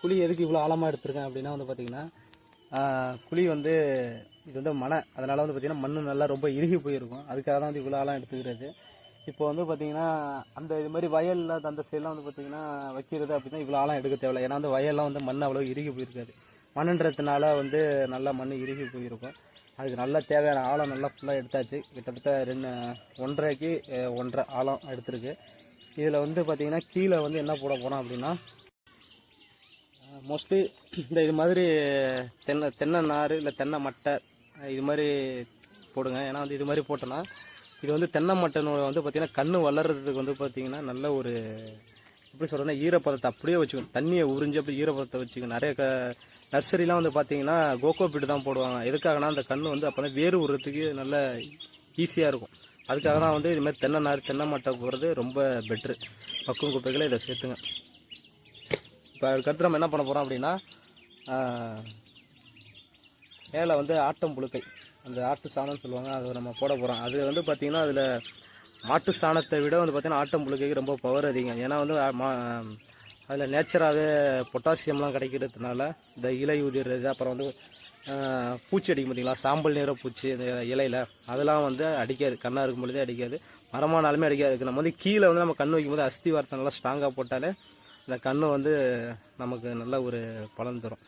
குழி எதுக்கு இவ்வளோ ஆழமாக எடுத்திருக்கேன் அப்படின்னா வந்து பார்த்திங்கன்னா குழி வந்து இது வந்து மணை, அதனால் வந்து பார்த்திங்கன்னா மண் நல்லா ரொம்ப இறுகி போயிருக்கும். அதுக்காக தான் வந்து இவ்வளோ ஆழம் எடுத்துக்கிறது. இப்போ வந்து பார்த்திங்கன்னா அந்த இது மாதிரி வயலில் அந்த சைடெலாம் வந்து பார்த்திங்கன்னா வைக்கிறது அப்படின்னா இவ்வளோ ஆழம் எடுக்க தேவையில்லை. ஏன்னா வந்து வயல்லாம் வந்து மண் அவ்வளோ இறுகி போயிருக்காது. மண்ணுன்றதுனால வந்து நல்லா மண் இறுகி போயிருக்கும். அதுக்கு நல்லா தேவையான ஆழம் நல்லா ஃபுல்லாக எடுத்தாச்சு. கிட்டத்தட்ட 1.5க்கு 1.5 ஆழம் எடுத்துருக்கு. இதில் வந்து பார்த்திங்கன்னா கீழே வந்து என்ன போட போகிறோம் அப்படின்னா மோஸ்ட்லி இந்த இது மாதிரி தென்னை நார் இல்லை தென்னை மட்டை இது மாதிரி போடுங்க. ஏன்னா வந்து இது மாதிரி போட்டோன்னா இது வந்து தென்னை மட்டைனோட வந்து பார்த்திங்கன்னா கன்று வளர்கிறதுக்கு வந்து பார்த்திங்கன்னா நல்ல ஒரு எப்படி சொல்கிறேன்னா ஈரப்பதத்தை அப்படியே வச்சுக்கணும். தண்ணியை உறிஞ்சி அப்படி ஈரப்பதத்தை வச்சுக்கணும். நிறைய நர்சரிலாம் வந்து பார்த்திங்கன்னா கோகோ பீட்டு தான் போடுவாங்க. எதுக்காகனா அந்த கன்று வந்து அப்போ தான் வேறு உரத்துக்கு நல்ல ஈஸியாக இருக்கும். அதுக்காக தான் வந்து இது மாதிரி தென்னை நார் தென்னை மட்டை போடுறது ரொம்ப பெட்ரு. மக்கும் குப்பைகளை இதை சேர்த்துங்க. இப்போ அதுக்கடுத்து நம்ம என்ன பண்ண போகிறோம் அப்படின்னா மேலே வந்து ஆட்டம் புழுக்கை, அந்த ஆட்டு சாணம்னு சொல்லுவாங்க, அதை நம்ம போட போகிறோம். அது வந்து பார்த்திங்கன்னா அதில் மாட்டு சாணத்தை விட வந்து பார்த்திங்கன்னா ஆட்டம் புழுக்கைக்கு ரொம்ப பவர் அதிகம். ஏன்னா வந்து அதில் நேச்சராகவே பொட்டாசியம்லாம் கிடைக்கிறதுனால இந்த இலை உதிர்றது, அப்புறம் வந்து பூச்சி அடிக்கும் பார்த்திங்களா, சாம்பல் நிற பூச்சி இந்த இலையில் அதெல்லாம் வந்து அடிக்காது. கண்ணாக இருக்கும் பொழுதே அடிக்காது, மரமானாலுமே அடிக்காது. நம்ம வந்து கீழே வந்து நம்ம கண் வைக்கும்போது அஸ்தி வார்த்தை நல்லா ஸ்ட்ராங்காக போட்டாலே இந்த கன்று வந்து நமக்கு நல்ல ஒரு பலன் தரும்.